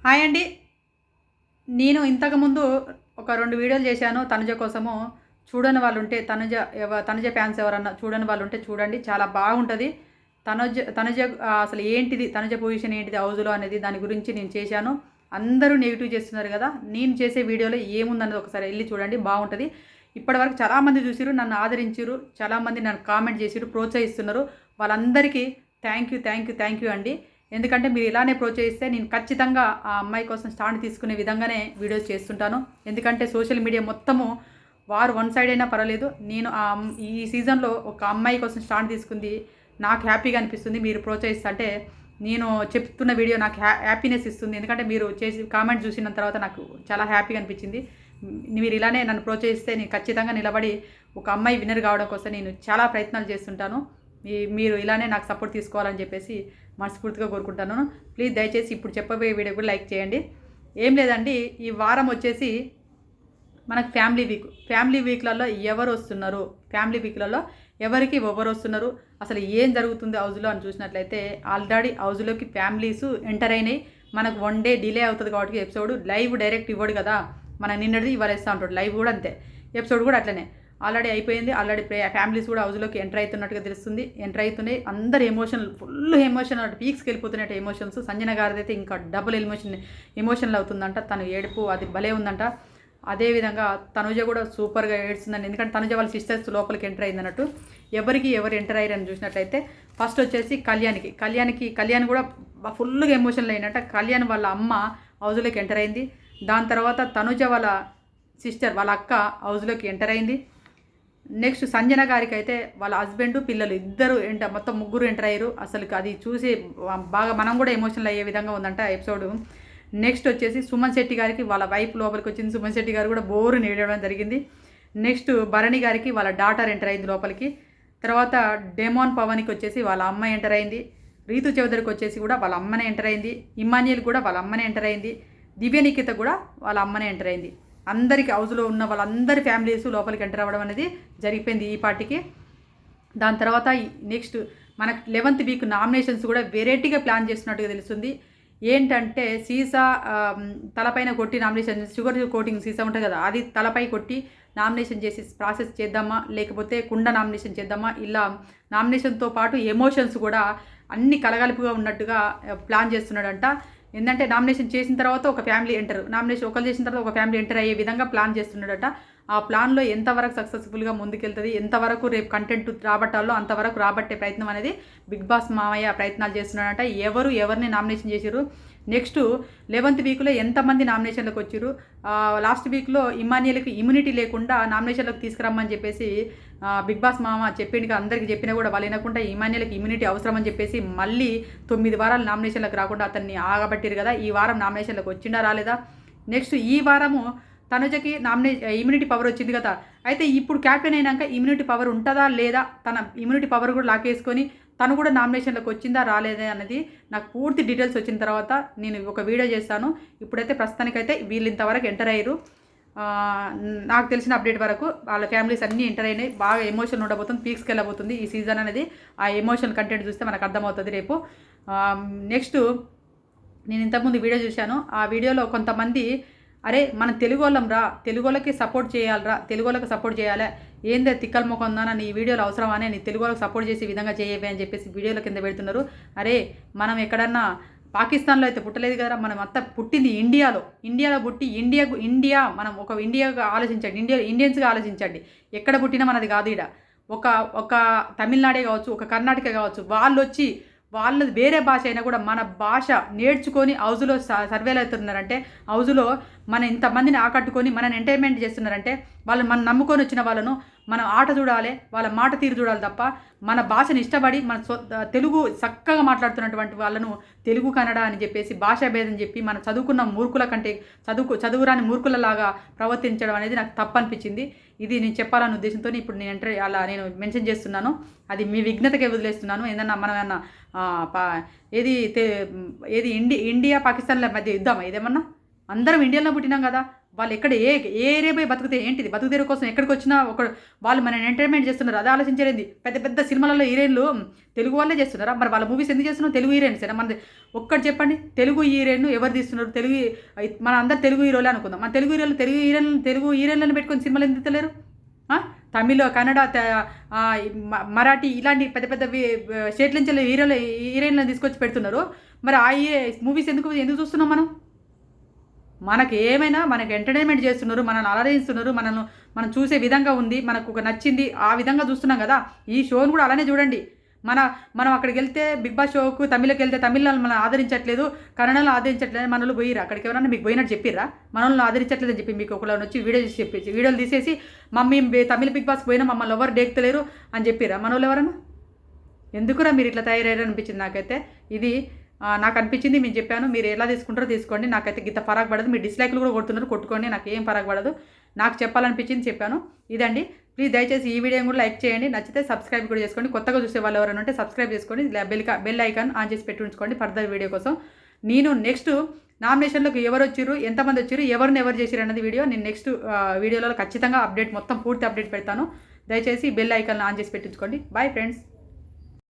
Hi అండి. నేను ఇంతకుముందు ఒక 2 వీడియోలు చేశాను తనుజ కోసము. చూడని వాళ్ళుంటే తనుజ ఫ్యాన్స్ ఎవరన్నా చూడని వాళ్ళుంటే చూడండి. చాలా బాగుంటది. తనుజ అసలు ఏంటిది, తనుజ పొజిషన్ ఏంటిది హౌస్‌లో అనేది దాని గురించి నేను చేశాను. అందరూ నెగెటివ్ చేస్తున్నారు గదా! నేను చేసే వీడియోలో ఏముందన్నది ఒకసారి ఎళ్లి చూడండి, బాగుంటది. ఇప్పటివరకు చాలామంది చూసిర్రు, నన్ను ఆదరించిర్రు, చాలామంది నన్ను కామెంట్ చేసిర్రు, ప్రోత్సహిస్తున్నారు. వాళ్ళందరికీ థ్యాంక్ యూ అండి. ఎందుకంటే మీరు ఇలానే ప్రోత్సహిస్తే నేను ఖచ్చితంగా ఆ అమ్మాయి కోసం స్టాండ్ తీసుకునే విధంగానే వీడియోస్ చేస్తుంటాను. ఎందుకంటే సోషల్ మీడియా మొత్తము వారు వన్ సైడ్ అయినా పర్వాలేదు. నేను ఈ సీజన్లో ఒక అమ్మాయి కోసం స్టాండ్ తీసుకుంది నాకు హ్యాపీగా అనిపిస్తుంది. మీరు ప్రోత్సహిస్తుంటే నేను చెప్తున్న వీడియో నాకు హ్యాపీనెస్ ఇస్తుంది. ఎందుకంటే మీరు చేసి కామెంట్ చూసిన తర్వాత నాకు చాలా హ్యాపీగా అనిపించింది. మీరు ఇలానే నన్ను ప్రోత్సహిస్తే నేను ఖచ్చితంగా నిలబడి ఒక అమ్మాయి విన్నర్ కావడం కోసం నేను చాలా ప్రయత్నాలు చేస్తుంటాను. మీరు ఇలానే నాకు సపోర్ట్ తీసుకోవాలని చెప్పేసి మనస్ఫూర్తిగా కోరుకుంటాను. ప్లీజ్ దయచేసి ఇప్పుడు చెప్పబోయే వీడియో కూడా లైక్ చేయండి. ఏం లేదండి, ఈ వారం వచ్చేసి మనకు ఫ్యామిలీ వీక్లలో ఎవరు వస్తున్నారు, ఫ్యామిలీ వీక్లలో ఎవరికి ఎవరు వస్తున్నారు, అసలు ఏం జరుగుతుంది హౌస్లో అని చూసినట్లయితే ఆల్రెడీ హౌస్లోకి ఫ్యామిలీస్ ఎంటర్ అయినాయి. మనకు 1 డే డిలే అవుతుంది కాబట్టి ఎపిసోడ్ లైవ్ డైరెక్ట్ ఇవ్వడు కదా, మన నిన్నటిది ఇవాళ ఇస్తూ ఉంటాడు. లైవ్ కూడా అంతే, ఎపిసోడ్ కూడా అట్లనే ఆల్రెడీ అయిపోయింది. ఆల్రెడీ ఫ్యామిలీస్ కూడా హౌస్లోకి ఎంటర్ అవుతున్నట్టుగా తెలుస్తుంది. ఎంటర్ అవుతున్నాయి, అందరు ఫుల్ ఎమోషన్ పీక్స్కి వెళ్ళిపోతున్నట్టు ఎమోషన్స్. సంజన గారిది అయితే ఇంకా డబుల్ ఎమోషనల్ అవుతుందంట. తను ఏడుపు అది భలే ఉందంట. అదేవిధంగా తనుజ కూడా సూపర్గా ఏడుస్తుందండి. ఎందుకంటే తనుజ వాళ్ళ సిస్టర్స్ లోపలికి ఎంటర్ అయింది అన్నట్టు. ఎవరు ఎంటర్ అయ్యారని చూసినట్లయితే ఫస్ట్ వచ్చేసి కళ్యాణ్ కూడా ఫుల్గా ఎమోషనల్ అయినట్ట. కళ్యాణ్ వాళ్ళ అమ్మ హౌస్లోకి ఎంటర్ అయింది. దాని తర్వాత తనుజ వాళ్ళ సిస్టర్ వాళ్ళ అక్క హౌస్లోకి ఎంటర్ అయింది. నెక్స్ట్ సంజన గారికి అయితే వాళ్ళ హస్బెండ్ పిల్లలు ఇద్దరు మొత్తం ముగ్గురు ఎంటర్ అయ్యారు. అసలు అది చూసి బాగా మనం కూడా ఎమోషనల్ అయ్యే విధంగా ఉందంట ఎపిసోడ్. నెక్స్ట్ వచ్చేసి సుమన్ శెట్టి గారికి వాళ్ళ వైఫ్ లోపలికి వచ్చింది. సుమన్ శెట్టి గారు కూడా బోరు నేడడం జరిగింది. నెక్స్ట్ భరణి గారికి వాళ్ళ డాటర్ ఎంటర్ అయింది లోపలికి. తర్వాత డెమోన్ పవన్కి వచ్చేసి వాళ్ళ అమ్మ ఎంటర్ అయింది. రీతు చౌదరికి వచ్చేసి కూడా వాళ్ళ అమ్మనే ఎంటర్ అయింది. ఇమ్మాన్యుల్ కూడా వాళ్ళ అమ్మనే ఎంటర్ అయింది. దివ్యనిఖిత కూడా వాళ్ళ అమ్మనే ఎంటర్ అయింది. అందరికీ హౌస్లో ఉన్న వాళ్ళందరి ఫ్యామిలీస్ లోపలికి ఎంటర్ అవ్వడం అనేది జరిగిపోయింది ఈ పార్టీకి. దాని తర్వాత నెక్స్ట్ మనకు 11th వీక్ నామినేషన్స్ కూడా వెరైటీగా ప్లాన్ చేస్తున్నట్టుగా తెలుస్తుంది. ఏంటంటే సీసా తలపైన కొట్టి నామినేషన్, షుగర్ కోటింగ్ సీసా ఉంటుంది కదా, అది తలపై కొట్టి నామినేషన్ చేసి ప్రాసెస్ చేద్దామా, లేకపోతే కుండ నామినేషన్ చేద్దామా, ఇలా నామినేషన్తో పాటు ఎమోషన్స్ కూడా అన్ని కలగలుపుగా ఉన్నట్టుగా ప్లాన్ చేస్తున్నాడంట. ఏంటంటే నామినేషన్ చేసిన తర్వాత ఒక ఫ్యామిలీ నామినేషన్ ఒకరు చేసిన తర్వాత ఒక ఫ్యామిలీ ఎంటర్ అయ్యే విధంగా ప్లాన్ చేస్తున్నాడట. ఆ ప్లాన్లో ఎంతవరకు సక్సెస్ఫుల్గా ముందుకెళ్తుంది, ఎంతవరకు రేపు కంటెంట్ రాబట్టాలో అంతవరకు రాబట్టే ప్రయత్నం అనేది బిగ్ బాస్ మామయ్య ప్రయత్నాలు చేస్తున్నాడట. ఎవరిని నామినేషన్ చేశారు, నెక్స్ట్ 11th వీక్లో ఎంతమంది నామినేషన్లకు వచ్చారు, లాస్ట్ వీక్లో ఇమాన్యుయల్కి ఇమ్యూనిటీ లేకుండా నామినేషన్లకు తీసుకురమ్మని చెప్పేసి బిగ్ బాస్ మామ చెప్పిండుగా అందరికీ చెప్పినా కూడా వాళ్ళు వినకుండా ఇమాన్యుయల్కి ఇమ్యూనిటీ అవసరం అని చెప్పేసి మళ్ళీ 9 వారాలు నామినేషన్లకు రాకుండా అతన్ని ఆగబట్టిరు కదా. ఈ వారం నామినేషన్లకు వచ్చిండా రాలేదా. నెక్స్ట్ ఈ వారము తనుజకి ఇమ్యూనిటీ పవర్ వచ్చింది కదా. అయితే ఇప్పుడు క్యాప్టెన్ అయినాక ఇమ్యూనిటీ పవర్ ఉంటుందా లేదా, తన ఇమ్యూనిటీ పవర్ కూడా లాకేసుకొని తను కూడా నామినేషన్లకు వచ్చిందా రాలేదా అనేది నాకు పూర్తి డీటెయిల్స్ వచ్చిన తర్వాత నేను ఒక వీడియో చేస్తాను. ఇప్పుడైతే ప్రస్తుతానికైతే వీళ్ళు ఇంతవరకు ఎంటర్ అయ్యారు. నాకు తెలిసిన అప్డేట్ వరకు వాళ్ళ ఫ్యామిలీస్ అన్నీ ఎంటర్ అయినాయి. బాగా ఎమోషన్ ఉండబోతుంది, పీక్స్కి వెళ్ళబోతుంది ఈ సీజన్ అనేది. ఆ ఎమోషనల్ కంటెంట్ చూస్తే మనకు అర్థమవుతుంది రేపు. నెక్స్ట్ నేను ఇంతకుముందు వీడియో చూశాను. ఆ వీడియోలో కొంతమంది అరే మనం తెలుగు వాళ్ళం రా, తెలుగు వాళ్ళకి సపోర్ట్ చేయాలరా, తెలుగు వాళ్ళకి సపోర్ట్ చేయాలి, ఏందే తిక్కల ముఖం ఉందా నీ వీడియోలో అవసరమానే, నీ తెలుగు వాళ్ళకి సపోర్ట్ చేసే విధంగా చేయవే అని చెప్పేసి వీడియోల కింద పెడుతున్నారు. అరే మనం ఎక్కడన్నా పాకిస్తాన్లో అయితే పుట్టలేదు కదా, మనం అంతా పుట్టింది ఇండియాలో పుట్టి ఇండియా మనం ఒక ఇండియాగా ఆలోచించండి, ఇండియన్స్గా ఆలోచించండి. ఎక్కడ పుట్టినా మనది కాదు. ఇక్కడ ఒక తమిళనాడే కావచ్చు, ఒక కర్ణాటక కావచ్చు, వాళ్ళు వచ్చి వాళ్ళది వేరే భాష అయినా కూడా మన భాష నేర్చుకొని హౌజులో సర్వేలు అవుతున్నారంటే, హౌజులో మన ఇంతమందిని ఆకట్టుకొని మనని ఎంటర్టైన్మెంట్ చేస్తున్నారంటే, వాళ్ళు మనం నమ్ముకొని వచ్చిన వాళ్ళను మనం ఆట చూడాలి, వాళ్ళ మాట తీరు చూడాలి తప్ప మన భాషను ఇష్టపడి మన తెలుగు చక్కగా మాట్లాడుతున్నటువంటి వాళ్ళను తెలుగు కన్నడ అని చెప్పేసి భాషా భేదం చెప్పి మన చదువుకున్న మూర్ఖుల కంటే చదువురాని మూర్ఖులలాగా ప్రవర్తించడం అనేది నాకు తప్పు అనిపించింది. ఇది నేను చెప్పాలన్న ఉద్దేశంతో ఇప్పుడు నేను మెన్షన్ చేస్తున్నాను. అది మీ విఘ్నతకే వదిలేస్తున్నాను. ఏదన్నా మనం ఏమన్నా ఏది ఇండియా పాకిస్తాన్ల మధ్య యుద్ధమా ఇదేమన్నా? అందరం ఇండియాలో పుట్టినాం కదా, వాళ్ళు ఎక్కడ ఏ ఏ ఏరియా పోయి బతుకుతే ఏంటిది, బతుకుదేరు కోసం ఎక్కడికి వచ్చినా ఒక వాళ్ళు మన ఎంటర్టైన్మెంట్ చేస్తున్నారు. అదే ఆలోచించలేంది. పెద్ద పెద్ద సినిమాలలో హీరోయిన్లు తెలుగు వాళ్ళే చేస్తున్నారా? మరి వాళ్ళ మూవీస్ ఎందుకు చేస్తున్నారు? తెలుగు హీరోయిన్సేనా? మన ఒక్కటి చెప్పండి, తెలుగు హీరోయిన్ ఎవరు తీస్తున్నారు? తెలుగు మన అందరు తెలుగు హీరోలే అనుకుందాం. మన తెలుగు హీరోలు తెలుగు హీరోయిన్లను పెట్టుకొని సినిమాలు ఎందుకు తీయలేరు? తమిళ, కన్నడ, మరాఠీ ఇలాంటి పెద్ద పెద్ద స్టేట్ నుంచి హీరోయిన్లను తీసుకొచ్చి పెడుతున్నారు. మరి ఆ మూవీస్ ఎందుకు చూస్తున్నాం మనం? మనకి ఏమైనా మనకి ఎంటర్టైన్మెంట్ చేస్తున్నారు, మనల్ని అలరిస్తున్నారు, మనం చూసే విధంగా ఉంది, మనకు ఒక నచ్చింది, ఆ విధంగా చూస్తున్నాం కదా. ఈ షోను కూడా అలానే చూడండి. మనం అక్కడికి వెళ్తే బిగ్ బాస్ షోకు తమిళకి వెళ్తే తమిళ మనం ఆదరించట్లేదు, కన్నడలో ఆదరించట్లేదు, మనల్ని పోయిరా అక్కడికి ఎవరన్నా మీకు పోయినట్టు చెప్పిర్రా? మనల్ని ఆదరించట్లేదని చెప్పి మీకు ఒకళ్ళు వచ్చి వీడియోలు తీసేసి మమ్మీ తమిళ బిగ్ బాస్ పోయినా మమ్మల్ని ఎవరు డేక్తలేరు అని చెప్పిర్రా మనోళ్ళు ఎవరన్నా? ఎందుకురా మీరు ఇట్లా తయారయ్యారు అనిపించింది నాకైతే. ఇది నాకు అనిపించింది, నేను చెప్పాను. మీరు ఎలా తీసుకుంటారో తీసుకోండి, నాకైతే గిత్త ఫరాక్ పడదు. మీరు డిస్లైక్లు కూడా కొడుతున్నారు, కొట్టుకోండి, నాకు ఏం ఫరాక్ పడదు. నాకు చెప్పాలనిపించింది చెప్పాను. ఇదండి. ప్లీజ్ దయచేసి ఈ వీడియోని కూడా లైక్ చేయండి, నచ్చితే సబ్స్క్రైబ్ కూడా చేసుకోండి. కొత్తగా చూసే వాళ్ళు ఎవరైనా ఉంటే సబ్స్క్రైబ్ చేసుకోండి, బెల్ ఐకాన్ ఆన్ చేసి పెట్టి ఉంచుకోండి ఫర్దర్ వీడియో కోసం. నేను నెక్స్ట్ నామినేషన్లకు ఎవరు వచ్చారు, ఎంతమంది వచ్చారు, ఎవరు చేసారు అన్నది వీడియో నేను నెక్స్ట్ వీడియోలో ఖచ్చితంగా అప్డేట్, మొత్తం పూర్తి అప్డేట్ పెడతాను. దయచేసి బెల్ ఐకాన్ ఆన్ చేసి పెట్టించుకోండి. Bye friends.